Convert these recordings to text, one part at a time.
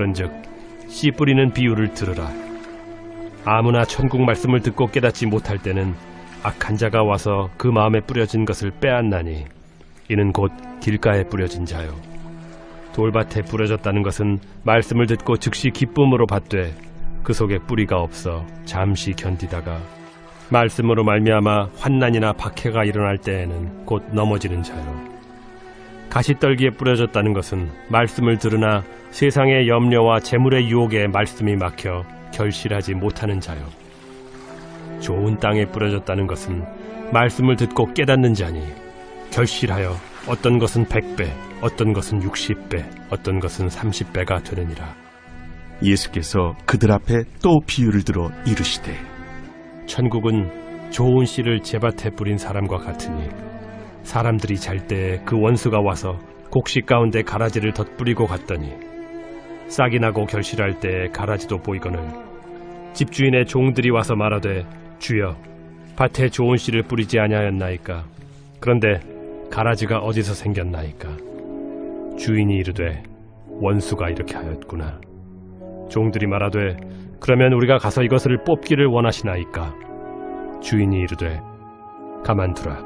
그런즉 씨 뿌리는 비유를 들으라. 아무나 천국 말씀을 듣고 깨닫지 못할 때는 악한 자가 와서 그 마음에 뿌려진 것을 빼앗나니 이는 곧 길가에 뿌려진 자요. 돌밭에 뿌려졌다는 것은 말씀을 듣고 즉시 기쁨으로 받되 그 속에 뿌리가 없어 잠시 견디다가 말씀으로 말미암아 환난이나 박해가 일어날 때에는 곧 넘어지는 자요. 가시떨기에 뿌려졌다는 것은 말씀을 들으나 세상의 염려와 재물의 유혹에 말씀이 막혀 결실하지 못하는 자요. 좋은 땅에 뿌려졌다는 것은 말씀을 듣고 깨닫는 자니 결실하여 어떤 것은 100배, 어떤 것은 60배, 어떤 것은 30배가 되느니라. 예수께서 그들 앞에 또 비유를 들어 이르시되 천국은 좋은 씨를 제밭에 뿌린 사람과 같으니 사람들이 잘 때에 그 원수가 와서 곡식 가운데 가라지를 덧뿌리고 갔더니 싹이 나고 결실할 때에 가라지도 보이거늘 집주인의 종들이 와서 말하되 주여 밭에 좋은 씨를 뿌리지 아니하였나이까. 그런데 가라지가 어디서 생겼나이까. 주인이 이르되 원수가 이렇게 하였구나. 종들이 말하되 그러면 우리가 가서 이것을 뽑기를 원하시나이까. 주인이 이르되 가만두라.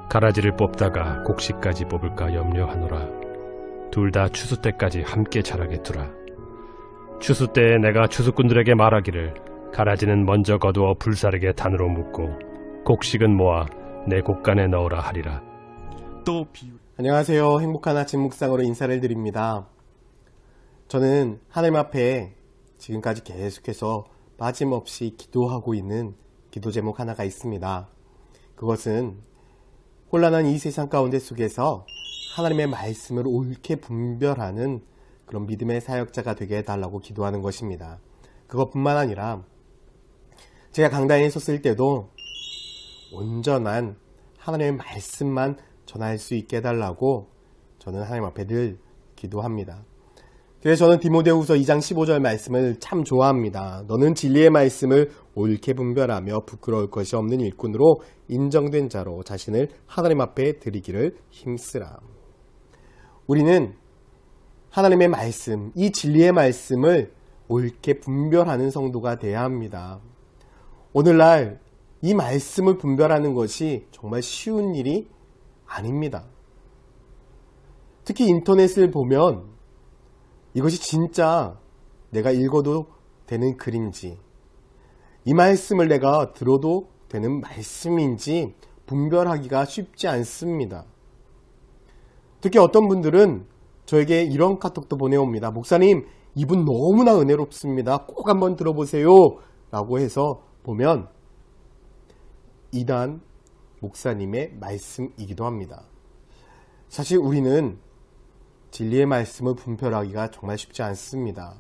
가라지를 뽑다가 곡식까지 뽑을까 염려하노라. 둘 다 추수 때까지 함께 자라게 두라. 추수 때에 내가 추수꾼들에게 말하기를 가라지는 먼저 거두어 불사르게 단으로 묶고 곡식은 모아 내 곡간에 넣으라 하리라. 또 비유. 안녕하세요. 행복한 아침 묵상으로 인사를 드립니다. 저는 하나님 앞에 지금까지 계속해서 빠짐없이 기도하고 있는 기도 제목 하나가 있습니다. 그것은 혼란한 이 세상 가운데 속에서 하나님의 말씀을 옳게 분별하는 그런 믿음의 사역자가 되게 해달라고 기도하는 것입니다. 그것뿐만 아니라 제가 강단에 섰을 때도 온전한 하나님의 말씀만 전할 수 있게 해달라고 저는 하나님 앞에 늘 기도합니다. 그래서 저는 디모데후서 2장 15절 말씀을 참 좋아합니다. 너는 진리의 말씀을 옳게 분별하며 부끄러울 것이 없는 일꾼으로 인정된 자로 자신을 하나님 앞에 드리기를 힘쓰라. 우리는 하나님의 말씀, 이 진리의 말씀을 옳게 분별하는 성도가 되어야 합니다. 오늘날 이 말씀을 분별하는 것이 정말 쉬운 일이 아닙니다. 특히 인터넷을 보면 이것이 진짜 내가 읽어도 되는 글인지, 이 말씀을 내가 들어도 되는 말씀인지 분별하기가 쉽지 않습니다. 특히 어떤 분들은 저에게 이런 카톡도 보내옵니다. 목사님, 이분 너무나 은혜롭습니다. 꼭 한번 들어보세요. 라고 해서 보면 이단 목사님의 말씀이기도 합니다. 사실 우리는 진리의 말씀을 분별하기가 정말 쉽지 않습니다.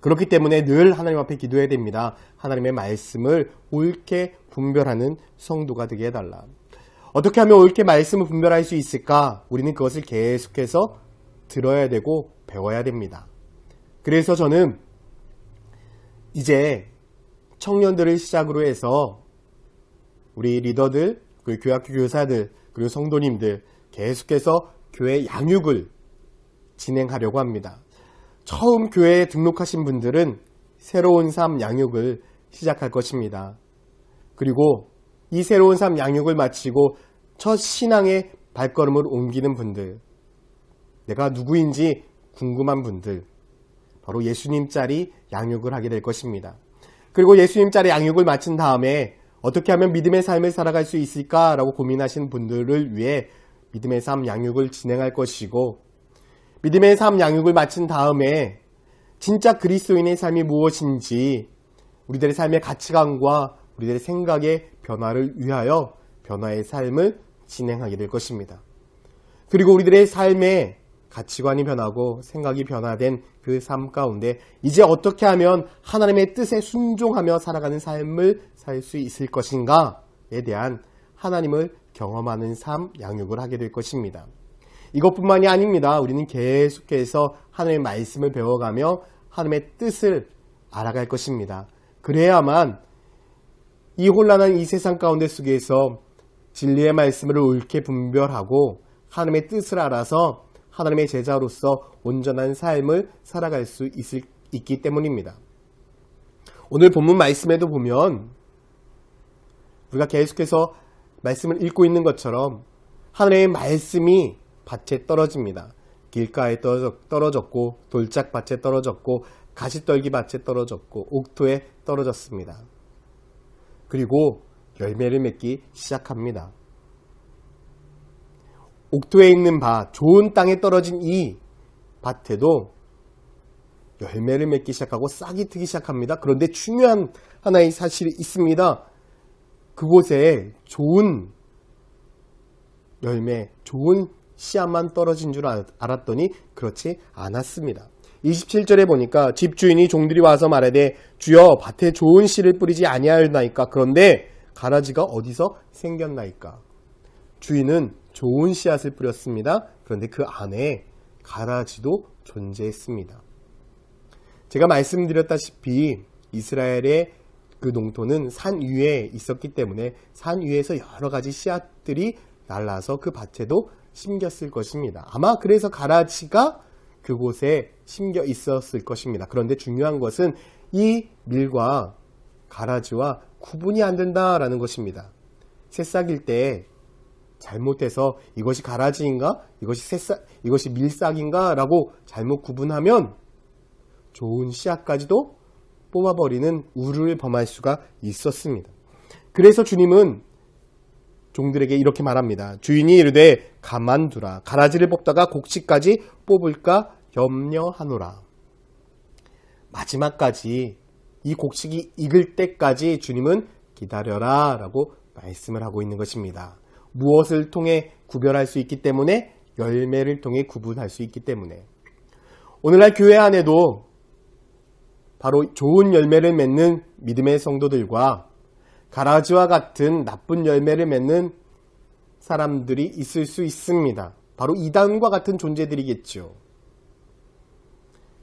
그렇기 때문에 늘 하나님 앞에 기도해야 됩니다. 하나님의 말씀을 옳게 분별하는 성도가 되게 해달라. 어떻게 하면 옳게 말씀을 분별할 수 있을까? 우리는 그것을 계속해서 들어야 되고 배워야 됩니다. 그래서 저는 이제 청년들을 시작으로 해서 우리 리더들, 그리고 교학교 교사들, 그리고 성도님들 계속해서 교회 양육을 진행하려고 합니다. 처음 교회에 등록하신 분들은 새로운 삶 양육을 시작할 것입니다. 그리고 이 새로운 삶 양육을 마치고 첫 신앙의 발걸음을 옮기는 분들, 내가 누구인지 궁금한 분들, 바로 예수님 짤이 양육을 하게 될 것입니다. 그리고 예수님 짤의 양육을 마친 다음에 어떻게 하면 믿음의 삶을 살아갈 수 있을까라고 고민하시는 분들을 위해 믿음의 삶 양육을 진행할 것이고, 믿음의 삶 양육을 마친 다음에 진짜 그리스도인의 삶이 무엇인지 우리들의 삶의 가치관과 우리들의 생각의 변화를 위하여 변화의 삶을 진행하게 될 것입니다. 그리고 우리들의 삶의 가치관이 변하고 생각이 변화된 그 삶 가운데 이제 어떻게 하면 하나님의 뜻에 순종하며 살아가는 삶을 살 수 있을 것인가에 대한 하나님을 경험하는 삶 양육을 하게 될 것입니다. 이것뿐만이 아닙니다. 우리는 계속해서 하나님의 말씀을 배워가며 하나님의 뜻을 알아갈 것입니다. 그래야만 이 혼란한 이 세상 가운데 속에서 진리의 말씀을 옳게 분별하고 하나님의 뜻을 알아서 하나님의 제자로서 온전한 삶을 살아갈 수 있기 때문입니다. 오늘 본문 말씀에도 보면 우리가 계속해서 말씀을 읽고 있는 것처럼 하나님의 말씀이 밭에 떨어집니다. 길가에 떨어졌고 돌짝밭에 떨어졌고 가시떨기 밭에 떨어졌고 옥토에 떨어졌습니다. 그리고 열매를 맺기 시작합니다. 옥토에 있는 밭, 좋은 땅에 떨어진 이 밭에도 열매를 맺기 시작하고 싹이 트기 시작합니다. 그런데 중요한 하나의 사실이 있습니다. 그곳에 좋은 열매, 좋은 씨앗만 떨어진 줄 알았더니 그렇지 않았습니다. 27절에 보니까 집주인이 종들이 와서 말하되 주여 밭에 좋은 씨를 뿌리지 아니하였나이까. 그런데 가라지가 어디서 생겼나이까. 주인은 좋은 씨앗을 뿌렸습니다. 그런데 그 안에 가라지도 존재했습니다. 제가 말씀드렸다시피 이스라엘의 그 농토는 산 위에 있었기 때문에 산 위에서 여러 가지 씨앗들이 날라서 그 밭에도 심겼을 것입니다. 아마 그래서 가라지가 그곳에 심겨 있었을 것입니다. 그런데 중요한 것은 이 밀과 가라지와 구분이 안 된다라는 것입니다. 새싹일 때 잘못해서 이것이 가라지인가? 이것이 밀싹인가? 라고 잘못 구분하면 좋은 씨앗까지도 뽑아버리는 우를 범할 수가 있었습니다. 그래서 주님은 종들에게 이렇게 말합니다. 주인이 이르되 가만두라. 가라지를 뽑다가 곡식까지 뽑을까 염려하노라. 마지막까지 이 곡식이 익을 때까지 주님은 기다려라 라고 말씀을 하고 있는 것입니다. 무엇을 통해 구별할 수 있기 때문에 열매를 통해 구분할 수 있기 때문에 오늘날 교회 안에도 바로 좋은 열매를 맺는 믿음의 성도들과 가라지와 같은 나쁜 열매를 맺는 사람들이 있을 수 있습니다. 바로 이단과 같은 존재들이겠죠.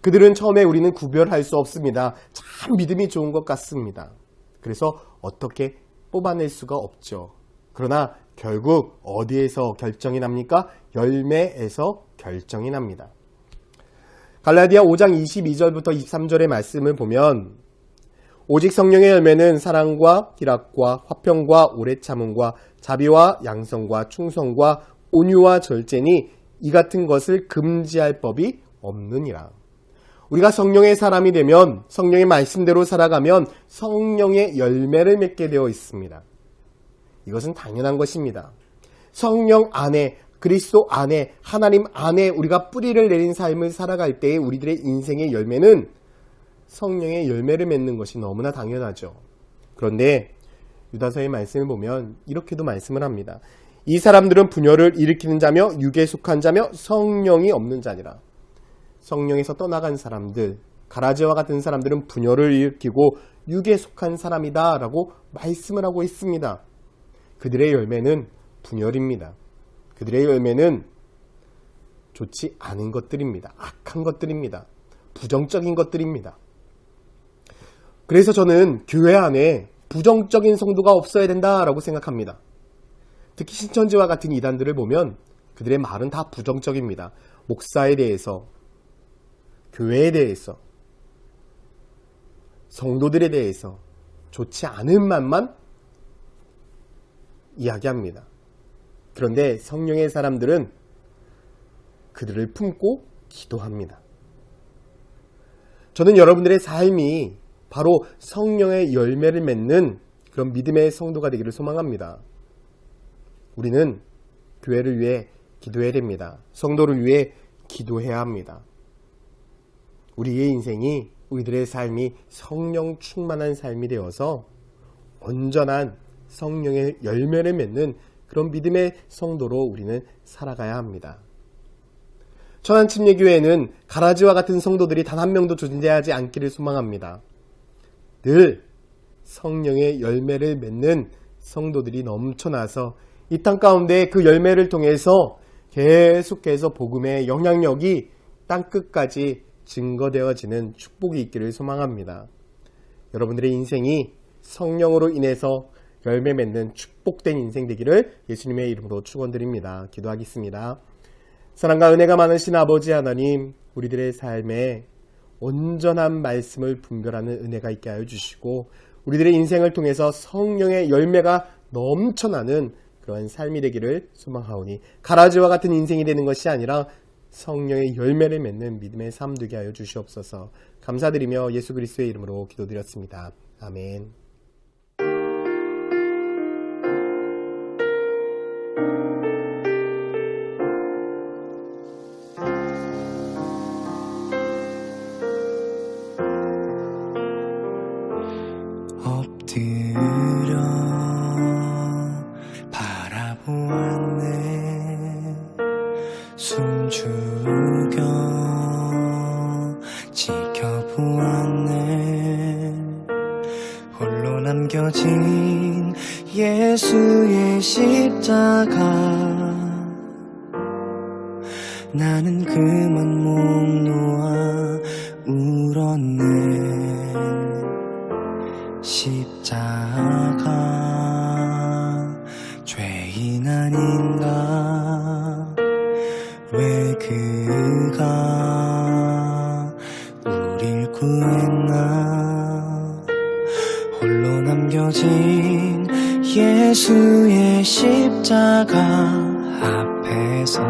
그들은 처음에 우리는 구별할 수 없습니다. 참 믿음이 좋은 것 같습니다. 그래서 어떻게 뽑아낼 수가 없죠. 그러나 결국 어디에서 결정이 납니까? 열매에서 결정이 납니다. 갈라디아 5장 22절부터 23절의 말씀을 보면 오직 성령의 열매는 사랑과 희락과 화평과 오래 참음과 자비와 양성과 충성과 온유와 절제니 이 같은 것을 금지할 법이 없느니라. 우리가 성령의 사람이 되면 성령의 말씀대로 살아가면 성령의 열매를 맺게 되어 있습니다. 이것은 당연한 것입니다. 성령 안에 그리스도 안에 하나님 안에 우리가 뿌리를 내린 삶을 살아갈 때에 우리들의 인생의 열매는 성령의 열매를 맺는 것이 너무나 당연하죠. 그런데 유다서의 말씀을 보면 이렇게도 말씀을 합니다. 이 사람들은 분열을 일으키는 자며 육에 속한 자며 성령이 없는 자니라. 성령에서 떠나간 사람들, 가라지와 같은 사람들은 분열을 일으키고 육에 속한 사람이다 라고 말씀을 하고 있습니다. 그들의 열매는 분열입니다. 그들의 열매는 좋지 않은 것들입니다. 악한 것들입니다. 부정적인 것들입니다. 그래서 저는 교회 안에 부정적인 성도가 없어야 된다라고 생각합니다. 특히 신천지와 같은 이단들을 보면 그들의 말은 다 부정적입니다. 목사에 대해서, 교회에 대해서, 성도들에 대해서 좋지 않은 말만 이야기합니다. 그런데 성령의 사람들은 그들을 품고 기도합니다. 저는 여러분들의 삶이 바로 성령의 열매를 맺는 그런 믿음의 성도가 되기를 소망합니다. 우리는 교회를 위해 기도해야 됩니다. 성도를 위해 기도해야 합니다. 우리의 인생이, 우리들의 삶이 성령 충만한 삶이 되어서 온전한 성령의 열매를 맺는 그런 믿음의 성도로 우리는 살아가야 합니다. 천안침례교회는 가라지와 같은 성도들이 단 한 명도 존재하지 않기를 소망합니다. 늘 성령의 열매를 맺는 성도들이 넘쳐나서 이 땅 가운데 그 열매를 통해서 계속해서 복음의 영향력이 땅끝까지 증거되어지는 축복이 있기를 소망합니다. 여러분들의 인생이 성령으로 인해서 열매 맺는 축복된 인생 되기를 예수님의 이름으로 축원드립니다. 기도하겠습니다. 사랑과 은혜가 많으신 아버지 하나님, 우리들의 삶에 온전한 말씀을 분별하는 은혜가 있게 하여 주시고 우리들의 인생을 통해서 성령의 열매가 넘쳐나는 그러한 삶이 되기를 소망하오니, 가라지와 같은 인생이 되는 것이 아니라 성령의 열매를 맺는 믿음의 삶 되게 하여 주시옵소서. 감사드리며 예수 그리스도의 이름으로 기도드렸습니다. 아멘. 엎드려 바라보았네. 숨죽여 지켜보았네. 홀로 남겨진 예수의 십자가, 나는 그만 목 놓아 울었네. 십자가 죄인 아닌가? 왜 그가 우릴 구했나? 홀로 남겨진 예수의 십자가 앞에서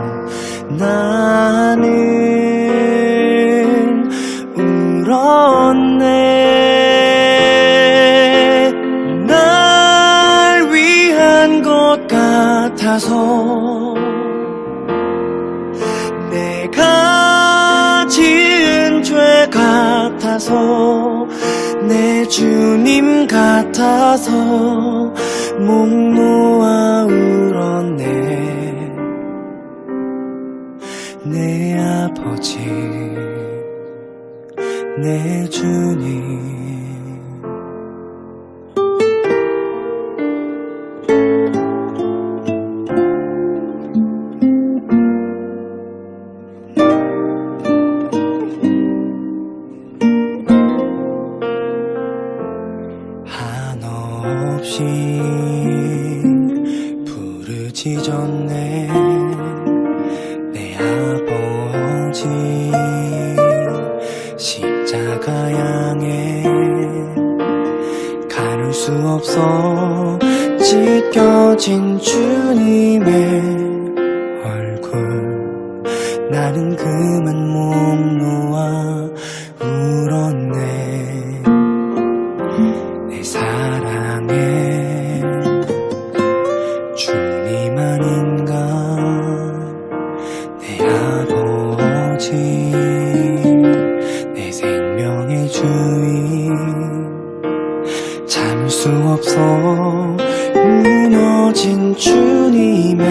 나는 울었네. 날 위한 것 같아서, 내가 지은 죄 같아서, 내 주님 같아서 목 놓아 울었네. 내 아버지, 내 주님. 한없이 부르짖었네. 내 아버지 십자가 향해 가눌 수 없어 찢겨진 주님의 얼굴, 나는 그만 목 놓아 울었네. 내 사랑의 주님 아닌가? 내 아버지, 내 생명의 주인. 참을 수 없어 무너진 주님의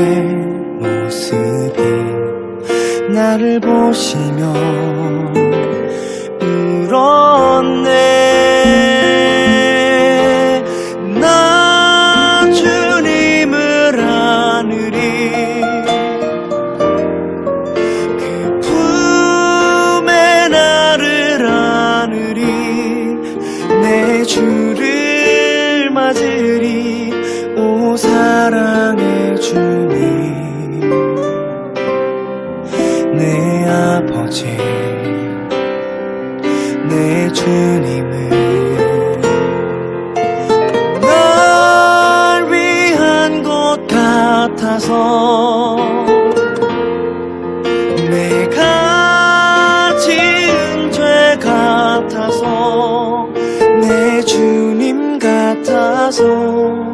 모습이 나를 보시며 울었네. 나 주님을 안으리. 그 품에 나를 안으리. 내 주를 맞으리. 오 사랑의 주님, 내 아버지, 내 주님을 날 위한 것 같아서, 내가 지은 죄 같아서, 내 주님 같아서